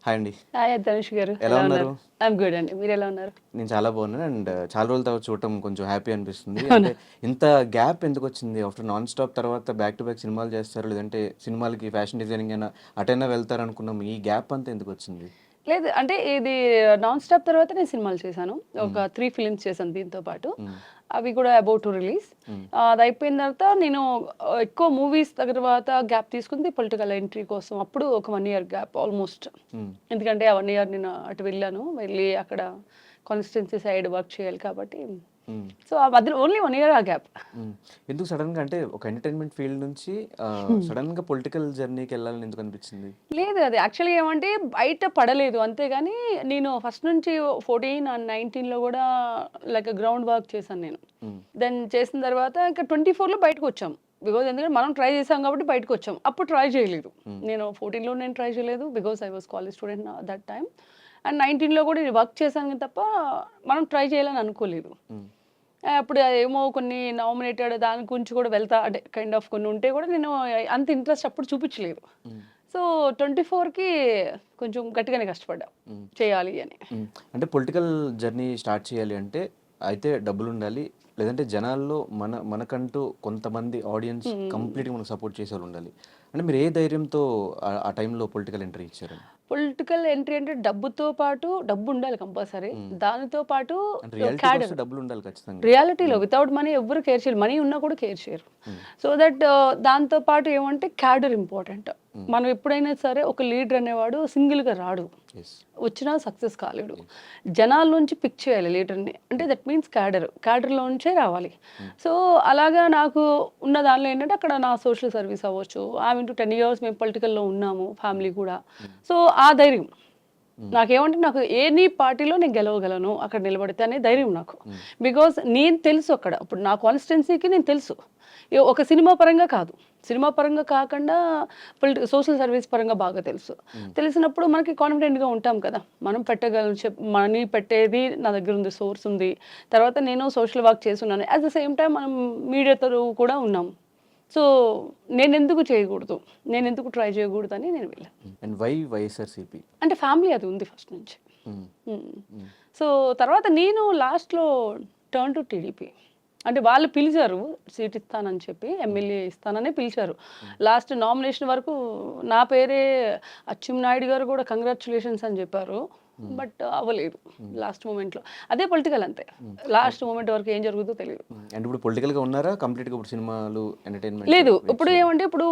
Hi అండి. Hi Dhanush గారు, ఎలా ఎలా ఉన్నారు? ఉన్నారు? ఐఎమ్ గుడ్ అండి. మీరు ఎలా ఉన్నారు? నేను చాలా బాగున్నాను. అండ్ చాలా రోజుల తర్వాత చూడటం కొంచెం హ్యాపీ అనిపిస్తుంది. అవునా? అంటే ఇంత గ్యాప్ ఎందుకు వచ్చింది? ఆఫ్టర్ నాన్ స్టాప్ తర్వాత బ్యాక్ టు బ్యాక్ సినిమాలు చేస్తారు, లేదంటే సినిమాలకి ఫ్యాషన్ డిజైనింగ్ అయినా అటైనా వెళ్తారు అనుకున్నాం. ఈ గ్యాప్ అంతా ఎందుకు వచ్చింది? లేదు అంటే ఇది నాన్ స్టాప్ తర్వాత నేను సినిమాలు చేశాను. ఒక మ్మ్. 3 ఫిలిమ్స్ చేశాను దీంతో పాటు. మ్మ్. అవి కూడా అబౌట్ టు రిలీజ్. మ్మ్. అది అయిపోయిన తర్వాత నేను ఎక్కువ మూవీస్ తర్వాత గ్యాప్ తీసుకుంది పొలిటికల్ ఎంట్రీ కోసం. అప్పుడు ఒక 1 ఇయర్ గ్యాప్ ఆల్మోస్ట్. మ్మ్. ఎందుకంటే ఆ 1 ఇయర్ నేను అటు వెళ్ళి అక్కడ కాన్స్టిట్యున్సీ సైడ్ వర్క్ చేయాలి కాబట్టి. మ్మ్. సో ఆ మధ్యలో ఓన్లీ 1 ఇయర్ ఆ గ్యాప్. మ్మ్. ఎందుకు సడన్ గా, అంటే ఒక ఎంటర్టైన్మెంట్ ఫీల్డ్ నుంచి సడన్ గా పొలిటికల్ జర్నీకి వెళ్ళాలని ఎందుకు అనిపించింది? లేదు, అది యాక్చువల్‌గా ఏమంటే బయట పడలేదు. అంతేగాని నేను ఫస్ట్ నుంచి 14 అండ్ 19లో గూడా లైక్ గ్రౌండ్ వర్క్ చేశాను నేను. మ్మ్. దెన్ చేసిన తర్వాత ఇంకా 24లో బయటకొచ్చాం. బికాజ్ ఎందుకంటే మనం ట్రై చేసాం కాబట్టి బయటకొచ్చాం. అప్పుడు ట్రై చేయలేదు. మ్మ్. నేను 14లో నేను ట్రై చేయలేదు. Because I was college student that time. And 19లో కూడా నేను వర్క్ చేశాను తప్ప మనం ట్రై చేయాలని అనుకోలేదు. మ్మ్. అప్పుడు ఏమో కొన్ని నామినేటెడ్ దాని గురించి కూడా వెళ్తా అంటే కైండ్ ఆఫ్ కొన్ని ఉంటే కూడా నేను అంత ఇంట్రెస్ట్ అప్పుడు చూపించలేదు. మ్మ్. సో 24కి కొంచెం గట్టిగానే కష్టపడ్డా మ్మ్. చేయాలి అని. మ్మ్. అంటే పొలిటికల్ జర్నీ స్టార్ట్ చేయాలి అంటే అయితే డబ్బులు ఉండాలి, లేదంటే జనాల్లో మనకంటూ కొంతమంది ఆడియన్స్ కంప్లీట్గా మనకు సపోర్ట్ చేసే వాళ్ళు ఉండాలి. అంటే మీరు ఏ ధైర్యంతో ఆ టైంలో పొలిటికల్ ఎంట్రీ ఇచ్చారు? పొలిటికల్ ఎంట్రీ అంటే డబ్బుతో పాటు డబ్బు ఉండాలి కంపల్సరీ. దానితో పాటు అంటే రియాలిటీకి క్యాడర్. వస్తే డబ్బులు ఉండాలి ఖచ్చితంగా. రియాలిటీలో వితౌట్ మనీ ఎవ్వరు కేర్ చేయరు. మనీ ఉన్నా కూడా కేర్ చేయరు. మ్మ్. సో దట్ దాంతో పాటు ఏమంటే క్యాడర్ ఇంపార్టెంట్. మనం ఎప్పుడైనా సరే ఒక లీడర్ అనేవాడు సింగిల్గా రాడు, Yes. వచ్చినా సక్సెస్ కాలేడు. జనాల నుంచి పిక్ చేయాలి లీడర్ని. అంటే దట్ మీన్స్ క్యాడర్లో నుంచే రావాలి. సో అలాగా నాకు ఉన్న దానిలో ఏంటంటే అక్కడ నా సోషల్ సర్వీస్ అవ్వచ్చు. ఆమె 10 ఇయర్స్ మేము పొలిటికల్లో ఉన్నాము, ఫ్యామిలీ కూడా. సో ఆ ధైర్యం నాకేమంటే నాకు ఎనీ పార్టీలో నేను గెలవగలను అక్కడ నిలబడితే అనే ధైర్యం నాకు. బికాజ్ నేను తెలుసు అక్కడ ఇప్పుడు నా కాన్స్టిట్యున్సీకి నేను తెలుసు. ఒక సినిమా పరంగా కాదు, సినిమా పరంగా కాకుండా సోషల్ సర్వీస్ పరంగా బాగా తెలుసు. తెలిసినప్పుడు మనకి కాన్ఫిడెంట్గా ఉంటాం కదా, మనం పెట్టగలం. మనీ పెట్టేది నా దగ్గర ఉంది, సోర్స్ ఉంది. తర్వాత నేను సోషల్ వర్క్ చేస్తున్నాను. అట్ ద సేమ్ టైం మనం మీడియాతో కూడా ఉన్నాం. సో నేను ఎందుకు చేయకూడదు, నేను ఎందుకు ట్రై చేయకూడదు అని నేను వెళ్ళాను. And why YSRCP? అంటే ఫ్యామిలీ అది ఉంది ఫస్ట్ నుంచి. సో తర్వాత నేను లాస్ట్లో టర్న్ టు టీడీపీ. అంటే వాళ్ళు పిలిచారు సీట్ ఇస్తానని చెప్పి, ఎమ్మెల్యే ఇస్తానని పిలిచారు. లాస్ట్ నామినేషన్ వరకు నా పేరే అచ్చెన్నాయుడు గారు కూడా కంగ్రాచులేషన్స్ అని చెప్పారు. బట్ అవ్వలేదు లాస్ట్ మూమెంట్లో. అదే పొలిటికల్ అంతే, లాస్ట్ మూమెంట్ వరకు ఏం జరుగుతుందో తెలియదు. అండ్ ఇప్పుడు పొలిటికల్గా ఉన్నారా కంప్లీట్గా? ఇప్పుడు సినిమాలు ఎంటర్టైన్మెంట్ లేదు, ఇప్పుడు ఏమంటే ఇప్పుడు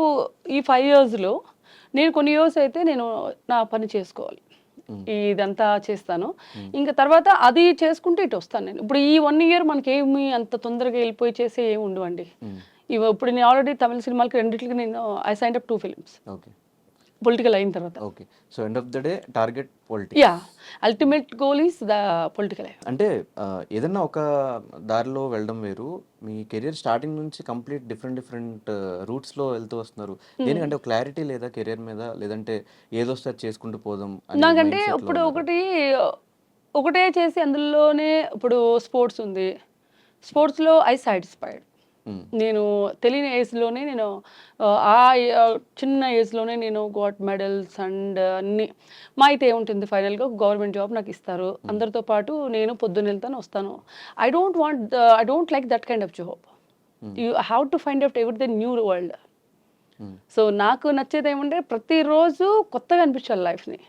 ఈ 5 ఇయర్స్లో నేను కొన్ని ఇయర్స్ అయితే నేను నా పని చేసుకోవాలి, ఇదంతా చేస్తాను. ఇంకా తర్వాత అది చేసుకుంటూ ఇటు వస్తాను నేను. ఇప్పుడు ఈ 1 ఇయర్ మనకేమి అంత తొందరగా వెళ్ళిపోయి చేసే ఏమి ఉండవండి. ఇప్పుడు నేను ఆల్రెడీ తమిళ సినిమాలకి రెండింటికి నేను I signed up 2 films okay. Political అయిన తర్వాత. Okay. So end of the day target politics. Yeah, ultimate goal is the political. అంటే ఏదన్నా ఒక దారిలో వెళ్ళడం వేరు, మీ కెరియర్ స్టార్టింగ్ నుంచి కంప్లీట్ డిఫరెంట్ రూట్స్లో వెళ్తూ వస్తున్నారు. దేనికంటే క్లారిటీ లేదా కెరియర్ మీద, లేదంటే ఏదొస్తే అది చేసుకుంటూ పోదాం అనే నాకంటే mindset లో ఇప్పుడు ఉన్నారా? ఒకటే చేసి అందులోనే ఇప్పుడు స్పోర్ట్స్ ఉంది. స్పోర్ట్స్లో ఐ సాటిస్ఫైడ్. నేను తెలియని ఏజ్లోనే నేను చిన్న ఏజ్లోనే నేను గాట్ మెడల్స్ అండ్ అన్ని. మా అయితే ఏముంటుంది, ఫైనల్గా గవర్నమెంట్ జాబ్ నాకు ఇస్తారు. అందరితో పాటు నేను పొద్దున్న వెళ్తాను వస్తాను. I don't like that kind of job. You have to find out ఎవరి ద న్యూ వరల్డ్. సో నాకు నచ్చేది ఏమంటే ప్రతిరోజు కొత్తగా అనిపించాలి, లైఫ్ని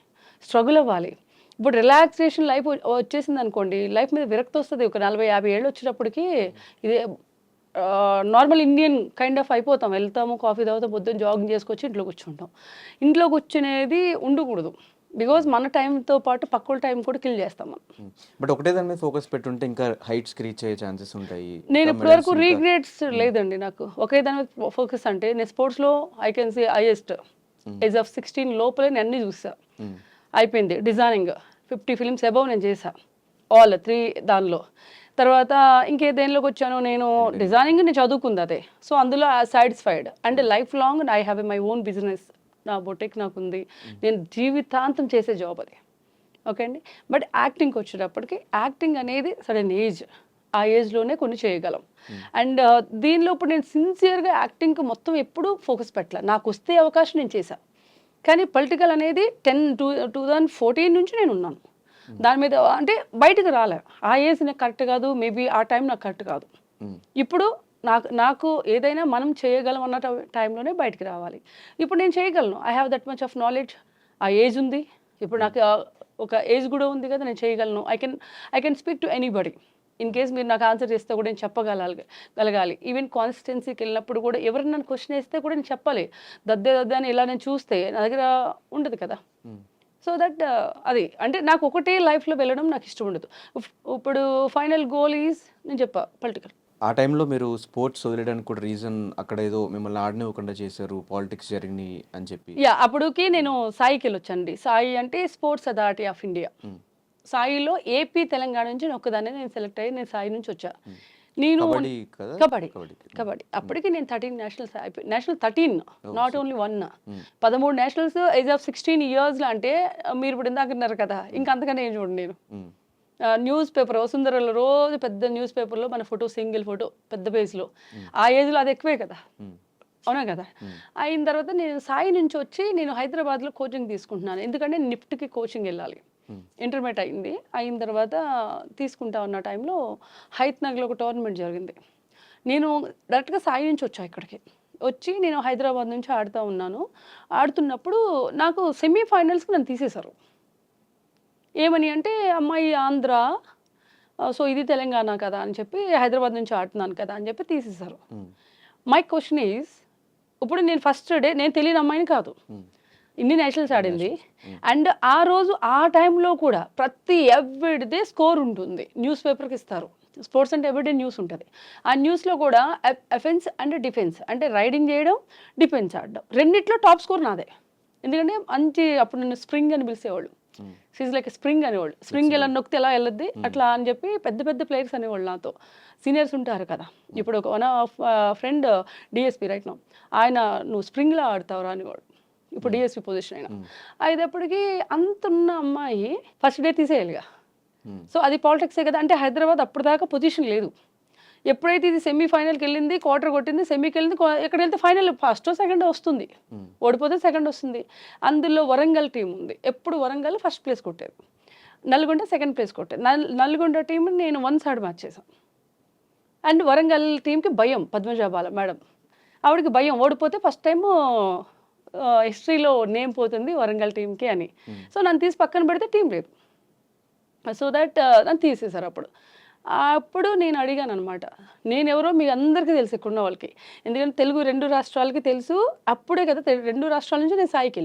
స్ట్రగుల్ అవ్వాలి. ఇప్పుడు రిలాక్సేషన్ లైఫ్ వచ్చేసింది అనుకోండి, లైఫ్ మీద విరక్తి వస్తుంది. ఒక 40-50 ఏళ్ళు వచ్చేటప్పటికి ఇదే నార్మల్ ఇండియన్ కైండ్ ఆఫ్ అయిపోతాం. వెళ్తాము, కాఫీ తాగుతాం, పొద్దున్న జాగింగ్ చేసుకొచ్చి ఇంట్లో కూర్చుంటాం. ఇంట్లో కూర్చునేది ఉండకూడదు. బికాజ్ మన టైంతో పాటు పక్కల టైం కూడా కిల్ చేస్తాం మనం. బట్ ఒకటే దాని మీద ఫోకస్ పెట్టుంటే ఇంకా హైట్స్కి రీచ్ అయ్యే ఛాన్సెస్ ఉంటాయి. నేను ఇప్పటివరకు రీగ్రెట్స్ లేదండి నాకు. ఒకే దాని మీద ఫోకస్ అంటే నేను స్పోర్ట్స్లో I can see highest age of 16 లోపలే నేను అన్నీ చూసా. అయిపోయింది డిజైనింగ్ 50 ఫిలిమ్స్ అబౌవ్ నేను చేసా, ఆల్ 3 దానిలో. తర్వాత ఇంకేదేనిలోకి వచ్చాను, నేను డిజైనింగ్ నేను చదువుకుంది అదే. సో అందులో satisfied and life long I have my own business. నా బొటెక్ నాకు ఉంది, నేను జీవితాంతం చేసే జాబ్ అది. ఓకే అండి. బట్ యాక్టింగ్కి వచ్చేటప్పటికి యాక్టింగ్ అనేది సడన్ ఏజ్, ఆ ఏజ్లోనే కొన్ని చేయగలం. అండ్ దీనిలో ఇప్పుడు నేను సిన్సియర్గా యాక్టింగ్కి మొత్తం ఎప్పుడు ఫోకస్ పెట్టలే. నాకు వస్తే అవకాశం నేను చేశాను. కానీ పొలిటికల్ అనేది 2014 నుంచి నేను ఉన్నాను దాని మీద. అంటే బయటకు రాలే, ఆ ఏజ్ నాకు కరెక్ట్ కాదు, మేబీ ఆ టైం నాకు కరెక్ట్ కాదు. ఇప్పుడు నాకు ఏదైనా మనం చేయగలం అన్న టైంలోనే బయటికి రావాలి. ఇప్పుడు నేను చేయగలను, I have that much of knowledge, ఆ ఏజ్ ఉంది. ఇప్పుడు నాకు ఒక ఏజ్ కూడా ఉంది కదా, నేను చేయగలను. I can speak to anybody. In case మీరు నాకు ఆన్సర్ చేస్తే కూడా నేను చెప్పగలగాలి. ఈవెన్ కాన్స్టిట్యున్సీకి వెళ్ళినప్పుడు కూడా ఎవరైనా నన్ను క్వశ్చన్ వేస్తే కూడా నేను చెప్పాలి. దద్దే అని ఇలా నేను చూస్తే నా దగ్గర ఉండదు కదా. సో దట్ అది అంటే నాకు ఒకటే లైఫ్లో వెళ్ళడం నాకు ఇష్టం ఉండదు. ఇప్పుడు ఫైనల్ గోల్ ఈజ్ నేను చెప్పా పొలిటికల్. ఆ టైంలో మీరు స్పోర్ట్స్ వదిలేయడానికి కూడా రీజన్ అక్కడ ఏదో మిమ్మల్ని ఆడనివ్వకుండా చేశారు, పాలిటిక్స్ జరిగినాయి అని చెప్పి. అప్పటికి నేను సాయికి వెళ్ళొచ్చండి. సాయి అంటే స్పోర్ట్స్ అథారిటీ ఆఫ్ ఇండియా. సాయిలో ఏపీ తెలంగాణ నుంచి నేను ఒక్కదాన్ని నేను సెలెక్ట్ అయ్యి నేను సాయి నుంచి వచ్చా. నేను కబడ్డీ అప్పటికి నేను 13 నేషనల్స్ అయిపోయి, national 13 not only 1, 13 nationals age of 16 ఇయర్స్లో. అంటే మీరు ఇప్పుడు ఇందాక అన్నారు కదా, ఇంకా అంతకన్నా ఏం చూడండి నేను. న్యూస్ పేపర్ వసుంధరలో రోజు పెద్ద న్యూస్ పేపర్లో మన ఫోటో, సింగిల్ ఫోటో పెద్ద పేజ్లో. ఆ ఏజ్లో అది ఎక్కువే కదా, అవునా కదా. అయిన తర్వాత నేను సాయి నుంచి వచ్చి నేను హైదరాబాద్లో కోచింగ్ తీసుకుంటున్నాను. ఎందుకంటే నిఫ్ట్కి కోచింగ్ వెళ్ళాలి. ఇంటర్మీడియట్ అయిన తర్వాత తీసుకుంటా ఉన్న టైంలో హైత్నగర్లో ఒక టోర్నమెంట్ జరిగింది. నేను డైరెక్ట్గా సాయి నుంచి వచ్చా ఇక్కడికి. వచ్చి నేను హైదరాబాద్ నుంచి ఆడుతూ ఉన్నాను. ఆడుతున్నప్పుడు నాకు సెమీఫైనల్స్కి నన్ను తీసేశారు. ఏమని అంటే, అమ్మాయి ఆంధ్ర, సో ఇది తెలంగాణ కదా అని చెప్పి, హైదరాబాద్ నుంచి ఆడుతున్నాను కదా అని చెప్పి తీసేశారు. మై క్వశ్చన్ ఈజ్, ఇప్పుడు నేను ఫస్ట్ డే నేను తెలియని అమ్మాయిని కాదు, ఇన్ని నేషనల్స్ ఆడింది. అండ్ ఆ రోజు ఆ టైంలో కూడా ప్రతి ఎవ్రీడే స్కోర్ ఉంటుంది, న్యూస్ పేపర్కి ఇస్తారు. స్పోర్ట్స్ అంటే ఎవ్రీడే న్యూస్ ఉంటుంది. ఆ న్యూస్లో కూడా అఫెన్స్ అండ్ డిఫెన్స్, అంటే రైడింగ్ చేయడం, డిఫెన్స్ ఆడడం, రెండిట్లో టాప్ స్కోర్ నాదే. ఎందుకంటే మంచి అప్పుడు నన్ను స్ప్రింగ్ అని పిలిచేవాళ్ళు. షీజ్ లైక్ స్ప్రింగ్ అనేవాళ్ళు. స్ప్రింగ్ ఎలా నొక్కితే ఎలా వెళ్ళద్ది అట్లా అని చెప్పి పెద్ద పెద్ద ప్లేయర్స్ అనేవాళ్ళు నాతో. సీనియర్స్ ఉంటారు కదా, ఇప్పుడు ఒక one of friend DSP right no, ఆయన నువ్వు స్ప్రింగ్లో ఆడతావురా అనేవాడు. ఇప్పుడు డిఎస్పీ పొజిషన్ అయినా అయినప్పటికీ అంతున్న అమ్మాయి ఫస్ట్ డే తీసేయాలిగా. సో అది పాలిటిక్సే కదా. అంటే హైదరాబాద్ అప్పుడు దాకా పొజిషన్ లేదు. ఎప్పుడైతే ఇది సెమీఫైనల్కి వెళ్ళింది, క్వార్టర్ కొట్టింది, సెమీకి వెళ్ళింది, ఎక్కడ వెళ్తే ఫైనల్ ఫస్ట్ సెకండ్ వస్తుంది, ఓడిపోతే సెకండ్ వస్తుంది. అందులో వరంగల్ టీం ఉంది, ఎప్పుడు వరంగల్ ఫస్ట్ ప్లేస్ కొట్టేది, నల్గొండ సెకండ్ ప్లేస్ కొట్టేది. నల్గొండ టీం నేను 1 సైడ్ మ్యాచ్ చేశాను. అండ్ వరంగల్ టీంకి భయం, పద్మజాబాల మేడం, ఆవిడకి భయం, ఓడిపోతే ఫస్ట్ టైం హిస్టరీలో నేమ్ పోతుంది వరంగల్ టీంకి అని. సో నన్ను తీసి పక్కన పెడితే టీం లేదు. సో దట్ నన్ను తీసేశారు. అప్పుడు నేను అడిగాను అనమాట, నేనెవరో మీ అందరికీ తెలుసు ఇక్కడున్న వాళ్ళకి, ఎందుకంటే తెలుగు 2 రాష్ట్రాలకి తెలుసు. అప్పుడే కదా 2 రాష్ట్రాల నుంచి నేను సాయికి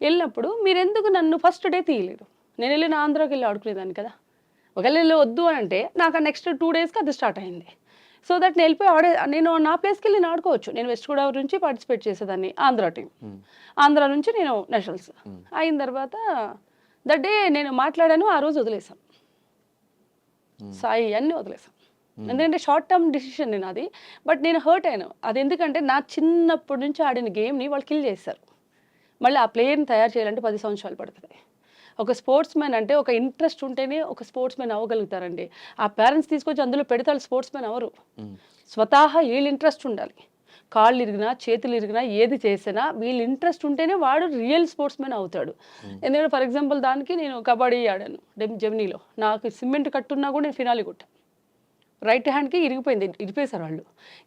వెళ్ళినప్పుడు మీరు ఎందుకు నన్ను ఫస్ట్ డే తీయలేదు? నేను వెళ్ళిన ఆంధ్రాకి వెళ్ళి ఆడుకునేదాన్ని కదా. ఒకవేళ వెళ్ళి వద్దు అని అంటే నాకు ఆ నెక్స్ట్ 2 డేస్కి అది స్టార్ట్ అయింది. సో దట్ నేను వెళ్ళిపోయి నేను నా ప్లేస్కి వెళ్ళి నేను ఆడుకోవచ్చు. నేను వెస్ట్ గోదావరి నుంచి పార్టిసిపేట్ చేసేదాన్ని, ఆంధ్ర టీం. ఆంధ్ర నుంచి నేను నేషనల్స్ అయిన తర్వాత దట్ డే నేను మాట్లాడాను, ఆ రోజు వదిలేసాను సాయి అన్నీ వదిలేసాను. ఎందుకంటే షార్ట్ టర్మ్ డిసిషన్ నేను అది. బట్ నేను హర్ట్ అయ్యాను. అది ఎందుకంటే నా చిన్నప్పటి నుంచి ఆడిన గేమ్ని వాళ్ళు కిల్ చేస్తారు. మళ్ళీ ఆ ప్లేయర్ని తయారు చేయాలంటే 10 సంవత్సరాలు పడుతుంది. ఒక స్పోర్ట్స్ మ్యాన్ అంటే ఒక ఇంట్రెస్ట్ ఉంటేనే ఒక స్పోర్ట్స్ మ్యాన్ అవ్వగలుగుతారండి. ఆ పేరెంట్స్ తీసుకొచ్చి అందులో పెడతారు స్పోర్ట్స్ మ్యాన్ అవరు. స్వతహా వీళ్ళు ఇంట్రెస్ట్ ఉండాలి. కాళ్ళు ఇరిగినా, చేతులు ఇరిగినా, ఏది చేసినా వీళ్ళు ఇంట్రెస్ట్ ఉంటేనే వాడు రియల్ స్పోర్ట్స్ మ్యాన్ అవుతాడు. ఎందుకంటే ఫర్ ఎగ్జాంపుల్ దానికి నేను కబడ్డీ ఆడాను జెమినీలో, నాకు సిమెంట్ కట్టున్నా కూడా నేను ఫినాలి కొట్టాను. రైట్ హ్యాండ్కి ఇరిగిపోయింది, ఇరిపేశారు వాళ్ళు.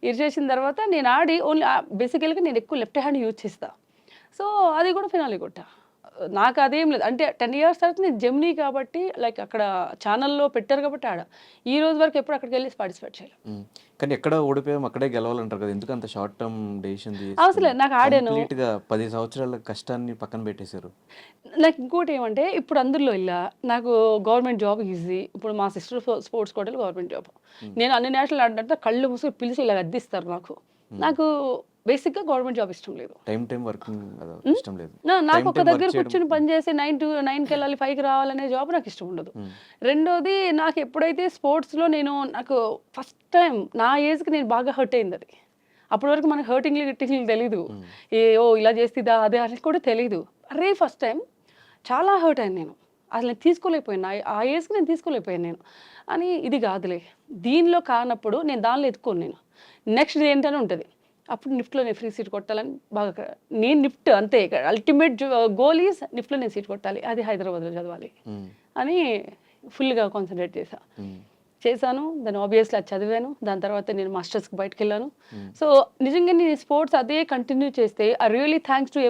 ఇరిచేసిన తర్వాత నేను ఆడి ఓన్లీ బేసికల్గా నేను ఎక్కువ లెఫ్ట్ హ్యాండ్ యూజ్ చేస్తాను. సో అది కూడా ఫినాలి కొట్టా. నాకు అదేం లేదు. అంటే 10 ఇయర్స్ తర్వాత నేను జెమినీ కాబట్టి లైక్ అక్కడ ఛానల్లో పెట్టారు కాబట్టి ఈ రోజు వరకు ఎప్పుడు అక్కడికి వెళ్ళి పార్టిసిపేట్ చేయలేదు. కానీ ఎక్కడ ఓడిపోయాం అక్కడే గెలవాలంటారు కదా, ఎందుకు అంత షార్ట్ టర్మ్ డెసిషన్ అసలు నాకు ఆడాను. కంప్లీట్గా 10 సంవత్సరాల కష్టాన్ని పక్కన పెట్టేశారు. నాకు ఇంకోటి ఏమంటే ఇప్పుడు అందులో ఇలా నాకు గవర్నమెంట్ జాబ్ ఈజీ. ఇప్పుడు మా సిస్టర్ స్పోర్ట్స్ కోటలో గవర్నమెంట్ జాబ్. నేను అన్ని నేషనల్ ఆడినంటే కళ్ళు మూసుకు పిలిచి ఇలా అద్దిస్తారు. నాకు బేసిక్గా గవర్నమెంట్ జాబ్ ఇష్టం లేదు. టైం వర్కింగ్ ఇష్టం లేదు. నాకు ఒక దగ్గర కూర్చొని పనిచేసి 9 to 9కి వెళ్ళాలి, 5కి రావాలనే జాబ్ నాకు ఇష్టం ఉండదు. రెండోది నాకు ఎప్పుడైతే స్పోర్ట్స్లో నాకు ఫస్ట్ టైం నా ఏజ్కి నేను బాగా హర్ట్ అయింది. అది అప్పటి వరకు మనకు గిట్టింగ్లు తెలీదు. ఇలా చేస్తుందా అదే అని కూడా తెలీదు. అరే ఫస్ట్ టైం చాలా హర్ట్ అయ్యాను నేను. అసలు నేను తీసుకోలేకపోయాను, ఆ ఏజ్కి నేను తీసుకోలేకపోయాను నేను అని. ఇది కాదులే, దీనిలో కానప్పుడు నేను దానిలో ఎత్తుకోను. నేను నెక్స్ట్ ఏంటనే ఉంటుంది, అప్పుడు నిఫ్ట్లో నేను ఫ్రీ సీట్ కొట్టాలని బాగా నేను నిఫ్ట్ అంతే అల్టిమేట్ గోల్ ఈజ్ నిఫ్ట్లో నేను సీట్ కొట్టాలి, అది హైదరాబాద్లో చదవాలి అని ఫుల్గా కాన్సన్ట్రేట్ చేశాను. దాన్ని ఆబ్వియస్లీ అది చదివాను. దాని తర్వాత నేను మాస్టర్స్కి బయటకు వెళ్ళాను. సో నిజంగా నేను స్పోర్ట్స్ అదే కంటిన్యూ చేస్తే ఐ రియలీ థ్యాంక్స్ టు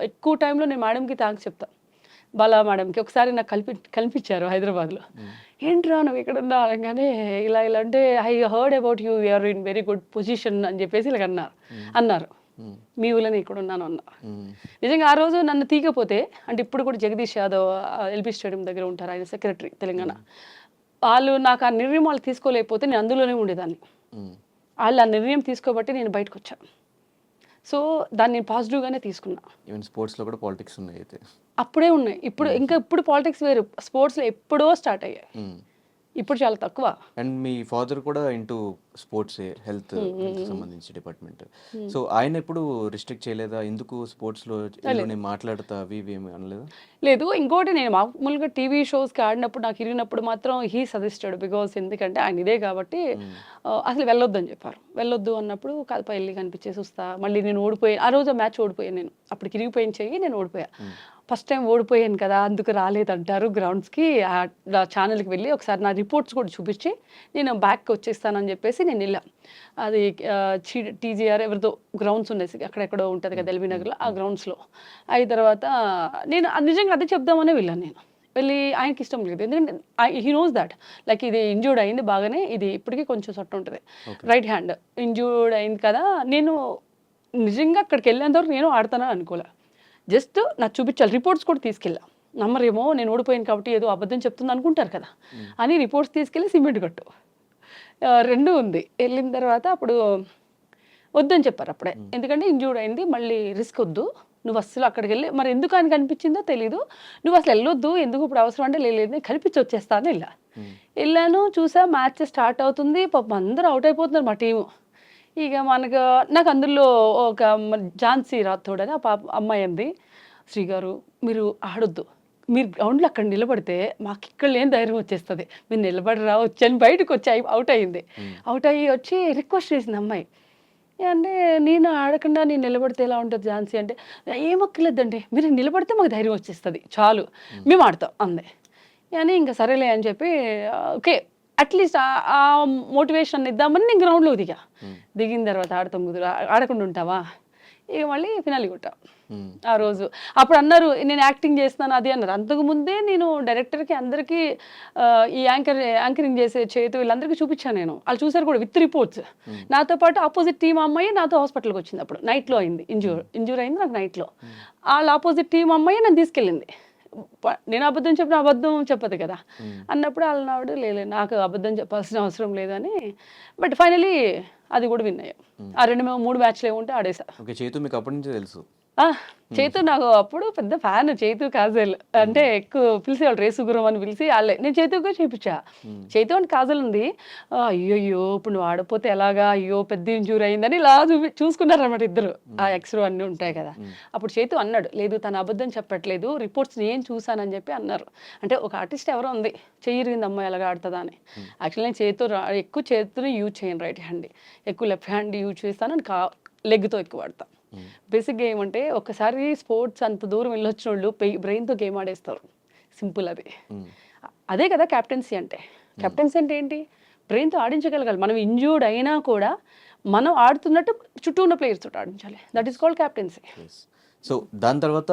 ఎక్కువ టైంలో నేను మేడంకి థ్యాంక్స్ చెప్తాను. బాలా మేడంకి ఒకసారి నాకు కనిపించారు హైదరాబాద్లో. ఏంట్రా నువ్వు ఇక్కడ ఉన్నా అనగానే ఇలా అంటే I heard about you you're in very good position అని చెప్పేసి ఇలా అన్నారు మీ ఊళ్ళని ఇక్కడ ఉన్నాను అన్నారు. నిజంగా ఆ రోజు నన్ను తీయకపోతే, అంటే ఇప్పుడు కూడా జగదీష్ యాదవ్ ఎల్బీ స్టేడియం దగ్గర ఉంటారు, ఆయన సెక్రటరీ తెలంగాణ, వాళ్ళు నాకు ఆ నిర్ణయం వాళ్ళు తీసుకోలేకపోతే నేను అందులోనే ఉండేదాన్ని. వాళ్ళు ఆ నిర్ణయం తీసుకోబట్టి నేను బయటకు వచ్చాను. సో దాన్ని నేను పాజిటివ్గానే తీసుకున్నా. ఈవెన్ స్పోర్ట్స్లో కూడా పాలిటిక్స్ ఉన్నాయి అయితే అప్పుడే ఉన్నాయి. ఇప్పుడు పాలిటిక్స్ వేరు, స్పోర్ట్స్లో ఎప్పుడో స్టార్ట్ అయ్యాయి, ఇప్పుడు చాలా తక్కువ. అండ్ మీ ఫాదర్ కూడా ఇంటూ స్పోర్ట్స్ హెల్త్ సంబంధించి డిపార్ట్మెంట్. సో ఆయన ఎప్పుడు రిస్ట్రిక్ట్ చేయలేదా, ఎందుకు స్పోర్ట్స్లో నేను మాట్లాడతా అవి ఏమి అనలేదా? లేదు. ఇంకోటి నేను మామూలుగా టీవీ షోస్కి ఆడినప్పుడు నాకు ఇరిగినప్పుడు మాత్రం హీ సజెస్టెడ్, బికాస్ ఎందుకంటే ఆయన ఇదే కాబట్టి అసలు వెళ్ళొద్దని చెప్పారు. వెళ్ళొద్దు అన్నప్పుడు కలప వెళ్ళి కనిపించేసి వస్తా. మళ్ళీ నేను ఓడిపోయాను ఆ రోజు మ్యాచ్ ఓడిపోయాను. నేను అప్పటికి ఇరిగిపోయిన చెయ్యి, నేను ఓడిపోయా. ఫస్ట్ టైం ఓడిపోయాను కదా అందుకు రాలేదంటారు గ్రౌండ్స్కి. ఆ ఛానల్కి వెళ్ళి ఒకసారి నా రిపోర్ట్స్ కూడా చూపించి నేను బ్యాక్కి వచ్చేస్తానని చెప్పేసి నేను వెళ్ళాను. అది టీజీఆర్ ఎవరితో గ్రౌండ్స్ ఉన్నాయి అక్కడెక్కడో ఉంటుంది కదా ఎల్బీ నగర్లో, ఆ గ్రౌండ్స్లో. అయిన తర్వాత నేను నిజంగా అదే చెప్దామనే వెళ్ళాను. నేను వెళ్ళి ఆయనకి ఇష్టం లేదు, ఎందుకంటే హీ నోస్ దాట్ లైక్ ఇది ఇంజూర్డ్ అయింది బాగానే, ఇది ఇప్పటికీ కొంచెం సొట్టు ఉంటుంది రైట్ హ్యాండ్ ఇంజూర్డ్ అయింది కదా. నేను నిజంగా అక్కడికి వెళ్ళేంతవరకు నేను ఆడతానని అనుకోలే. జస్ట్ నాకు చూపించాలి, రిపోర్ట్స్ కూడా తీసుకెళ్ళా. నమ్మరేమో నేను ఓడిపోయాను కాబట్టి ఏదో అబద్ధం చెప్తుంది అనుకుంటారు కదా అని రిపోర్ట్స్ తీసుకెళ్ళి సిమెంట్ కట్టు 2 ఉంది. వెళ్ళిన తర్వాత అప్పుడు వద్దని చెప్పారు అప్పుడే, ఎందుకంటే ఇంజూర్డ్ అయింది, మళ్ళీ రిస్క్ వద్దు, నువ్వు అస్సలు అక్కడికి వెళ్ళి, మరి ఎందుకు ఆయనకు అనిపించిందో తెలీదు, నువ్వు అసలు వెళ్ళొద్దు, ఎందుకు ఇప్పుడు అవసరం అంటే లేదు నేను కనిపించి వచ్చేస్తాను వెళ్ళాను. చూసా మ్యాచ్ స్టార్ట్ అవుతుంది, పాపం అందరూ అవుట్ అయిపోతున్నారు మా టీము. ఇక నాకు అందులో ఒక ఝాన్సీ రాథోడ్ అని ఆ అమ్మాయి అంది, శ్రీగారు మీరు ఆడొద్దు, మీరు గ్రౌండ్లో అక్కడ నిలబడితే మాకు ఇక్కడ లేని ధైర్యం వచ్చేస్తుంది, మీరు నిలబడి రావచ్చు అని బయటకు వచ్చి అవుట్ అయ్యింది. అవుట్ అయ్యి వచ్చి రిక్వెస్ట్ చేసింది అమ్మాయి. అంటే నేను ఆడకుండా నేను నిలబడితే ఎలా ఉంటుంది ఝాన్సీ అంటే, ఏమక్కర్లేదండి మీరు నిలబడితే మాకు ధైర్యం వచ్చేస్తుంది చాలు, మేము ఆడతాం అందే. అని ఇంకా సరేలే అని చెప్పి ఓకే అట్లీస్ట్ ఆ మోటివేషన్ ఇద్దామని నేను గ్రౌండ్లో దిగిన తర్వాత ఆడకుండా ఉంటావా, ఇక మళ్ళీ ఫినాలి కొట్టా ఆ రోజు. అప్పుడు అన్నారు నేను యాక్టింగ్ చేస్తున్నాను అది అన్నారు. అంతకుముందే నేను డైరెక్టర్కి అందరికీ ఈ యాంకరింగ్ చేసే చేతు వీళ్ళందరికీ చూపించాను నేను, వాళ్ళు చూసారు కూడా విత్ రిపోర్ట్స్. నాతో పాటు ఆపోజిట్ టీం అమ్మాయి నాతో హాస్పిటల్కి వచ్చింది, అప్పుడు నైట్లో అయింది, ఇంజూర్ అయింది నాకు నైట్లో. వాళ్ళ ఆపోజిట్ టీం అమ్మాయి నన్ను తీసుకెళ్ళింది. నేను అబద్ధం చెప్పదు కదా అన్నప్పుడు వాళ్ళ లేదు నాకు అబద్ధం చెప్పాల్సిన అవసరం లేదని. బట్ ఫైనలీ అది కూడా విన్ అయ్యాం. ఆ 2-3 మ్యాచ్లు ఏముంటే ఆడేసా. చేతు మీకు అప్పటి నుంచి తెలుసు? చేతు నాకు అప్పుడు పెద్ద ఫ్యాన్, చేతు కాజల్ అంటే ఎక్కువ పిలిచేవాళ్ళు, రేసు గురం అని పిలిచి వాళ్ళే. నేను చేతుగా చేయించా. చేతు అని కాజల్ ఉంది, అయ్యో ఇప్పుడు నువ్వు ఆడపోతే ఎలాగా, అయ్యో పెద్ద ఇంజూర్ అయిందని ఇలా చూసుకున్నారు అన్నమాట ఇద్దరు. ఆ ఎక్స్రో అన్నీ ఉంటాయి కదా. అప్పుడు చేతు అన్నాడు, లేదు తను అబద్ధం చెప్పట్లేదు, రిపోర్ట్స్ నేను చూసానని చెప్పి అన్నారు. అంటే ఒక ఆర్టిస్ట్ ఎవరో ఉంది చెయ్యిరిగింది అమ్మాయి ఎలాగా ఆడుతుందా అని. యాక్చువల్లీ నేను ఎక్కువ చేతుని యూజ్ చేయను, రైట్ హ్యాండ్ ఎక్కువ లెఫ్ట్ హ్యాండ్ యూజ్ చేస్తాను, లెగ్తో ఎక్కువ ఆడతాను. బేసిక్గా ఏమంటే ఒకసారి స్పోర్ట్స్ అంత దూరం వెళ్ళొచ్చిన వాళ్ళు బ్రెయిన్తో గేమ్ ఆడేస్తారు, సింపుల్ అది. అదే కదా కెప్టెన్సీ అంటే. కెప్టెన్సీ అంటే ఏంటి, బ్రెయిన్తో ఆడించగలగాలి. మనం ఇంజూర్డ్ అయినా కూడా మనం ఆడుతున్నట్టు చుట్టూ ఉన్న ప్లేయర్స్ తోటి ఆడించాలి, that is called captaincy. So దాని తర్వాత